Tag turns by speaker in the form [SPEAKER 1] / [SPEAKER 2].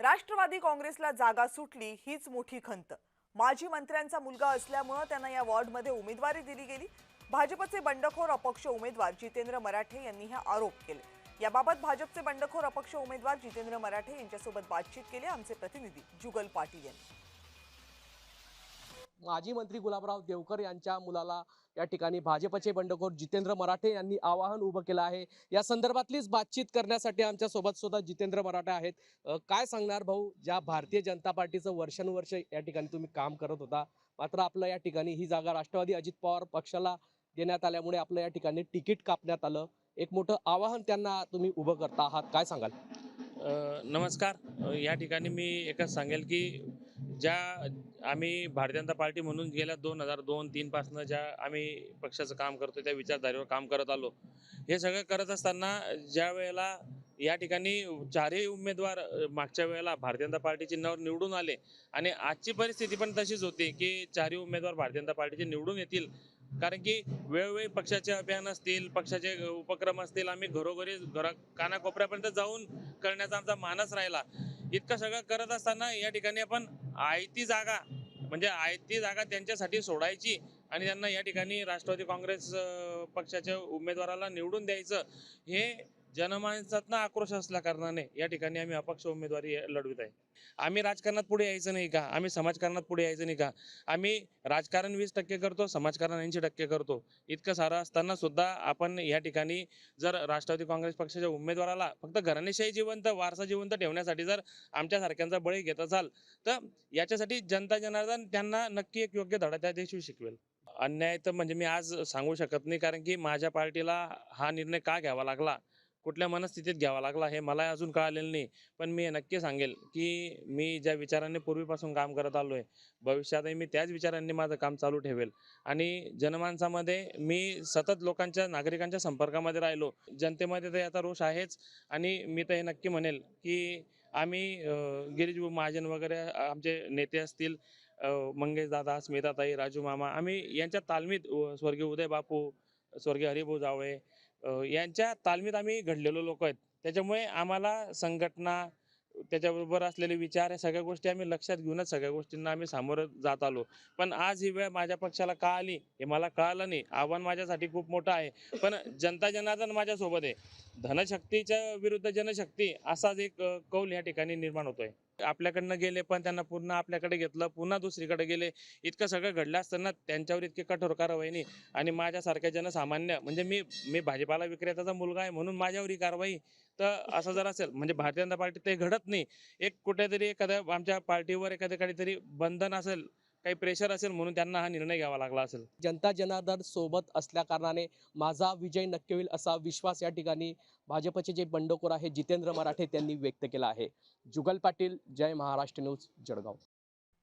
[SPEAKER 1] राष्ट्रवादी काँग्रेसला जागा सुटली हीच मोठी खंत। माजी मंत्र्यांचा मुलगा असल्यामुळे त्यांना या वॉर्डमध्ये उमेदवारी दिली गेली। भाजपचे बंडखोर अपक्ष उमेदवार जितेंद्र मराठे यांनी हा आरोप केले। याबाबत भाजपचे बंडखोर अपक्ष उमेदवार जितेंद्र मराठे यांच्यासोबत बातचीत केली आमचे प्रतिनिधी जुगल पाटील यांनी।
[SPEAKER 2] माजी मंत्री गुलाबराव देवकर यांच्या मुलाला या ठिकाणी भाजपचे बंडखोर जितेंद्र मराठे यांनी आवाहन उभं केलं आहे। या संदर्भातलीच बातचीत करण्यासाठी आमच्या सोबत सुद्धा जितेंद्र मराठे आहेत। काय सांगणार भाऊ, ज्या भारतीय जनता पार्टीचं वर्षानुवर्ष या ठिकाणी तुम्ही काम करत होता, मात्र आपलं या ठिकाणी ही जागा राष्ट्रवादी अजित पवार पक्षाला देण्यात आल्यामुळे आपलं या ठिकाणी तिकीट कापण्यात आलं। एक मोठं आवाहन त्यांना तुम्ही उभं करता आहात, काय सांगाल?
[SPEAKER 3] नमस्कार. या ठिकाणी मी एकच सांगेल की ज्या आम्ही भारतीय जनता पार्टी म्हणून गेल्या 2002-3 पासून ज्या आम्ही पक्षाचं काम करतो, त्या विचारधारेवर काम करत आलो। हे सगळं करत असताना ज्या वेळेला या ठिकाणी चारही उमेदवार मागच्या वेळेला भारतीय जनता पार्टीचे निवडून आले आणि आजची परिस्थिती पण तशीच होती की चारही उमेदवार भारतीय जनता पार्टीचे निवडून येतील, कारण की वेळोवेळी पक्षाचे अभियान असतील, पक्षाचे उपक्रम असतील, आम्ही घरोघरी कानाकोपऱ्यापर्यंत जाऊन करण्याचा आमचा मानस राहिला। इतकं सगळं करत असताना या ठिकाणी आपण आयती जागा त्यांच्यासाठी सोडायची आणि त्यांना या ठिकाणी राष्ट्रवादी काँग्रेस पक्षाच्या उमेदवाराला निवडून द्यायचं, हे जनमानसातनं आक्रोश असल्या कारणाने या ठिकाणी आम्ही अपक्ष उमेदवारी लढवित आहे। आम्ही राजकारणात पुढे यायचं नाही का? आम्ही समाजकारणात पुढे यायचं नाही का? आम्ही राजकारण 20% करतो, समाजकारण 80% करतो। इतकं सारं असताना सुद्धा आपण या ठिकाणी जर राष्ट्रवादी काँग्रेस पक्षाच्या उमेदवाराला फक्त घराणेशाही जिवंत, वारसा जिवंत ठेवण्यासाठी जर आमच्या सारख्यांचा बळी घेत असाल, तर याच्यासाठी जनता जनार्दन त्यांना नक्की एक योग्य धडा त्या दिवशी शिकवेल। अन्याय तर म्हणजे मी आज सांगू शकत नाही, कारण की माझ्या पार्टीला हा निर्णय का घ्यावा लागला, कुठल्या मनस्थितीत घ्यावा लागला, हे मला अजून कळालेलं नाही। पण मी हे नक्की सांगेल की मी ज्या विचारांनी पूर्वीपासून काम करत आलो आहे, भविष्यातही मी त्याच विचारांनी माझं काम चालू ठेवेल आणि जनमानसामध्ये मी सतत नागरिकांच्या संपर्कामध्ये राहिलो। जनतेमध्ये तर याचा रोष आहेच आणि मी तर हे नक्की म्हणेल की आम्ही गिरीश महाजन वगैरे आमचे नेते असतील, मंगेश दादा, स्मिताताई, राजू मामा, आम्ही यांच्या तालमीत स्वर्गीय उदय बापू, स्वर्गीय हरिभाऊ जावळे यांच्या तालमीत आम्ही घडलेलो लोक आहेत। त्याच्यामुळे आम्हाला संघटना, त्याच्याबरोबर असलेले विचार, या सगळ्या गोष्टी आम्ही लक्षात घेऊनच सगळ्या गोष्टींना आम्ही सामोरं जात आलो। पण आज ही वेळ माझ्या पक्षाला का आली हे मला कळालं नाही। आव्हान माझ्यासाठी खूप मोठं आहे, पण जनता जनार्दन माझ्यासोबत आहे। धनशक्तीच्या विरुद्ध जनशक्ती असाच एक कौल या ठिकाणी निर्माण होतोय। आपल्याकडनं गेले पण त्यांना पुन्हा आपल्याकडे घेतलं, पुन्हा दुसरीकडे गेले। इतकं सगळं घडलं असताना त्यांच्यावर इतकी कठोर कारवाई नाही आणि माझ्यासारख्या जनसामान्य, म्हणजे मी भाजीपाला विक्रेत्याचा मुलगा आहे म्हणून माझ्यावर ही कारवाई, तर असं जर असेल म्हणजे भारतीय जनता पार्टीत ते घडत नाही। एक कुठेतरी एखाद्या आमच्या पार्टीवर एखाद्या काहीतरी बंधन असेल, काही प्रेशर असेल म्हणून त्यांना हा निर्णय घ्यावा लागला असेल।
[SPEAKER 2] जनता जनार्दन सोबत असल्या कारणाने माझा विजय नक्की होईल असा विश्वास या ठिकाणी भाजपचे जे बंडखोर आहे जितेंद्र मराठे त्यांनी व्यक्त केला आहे। जुगल पाटील, जय महाराष्ट्र न्यूज, जळगाव।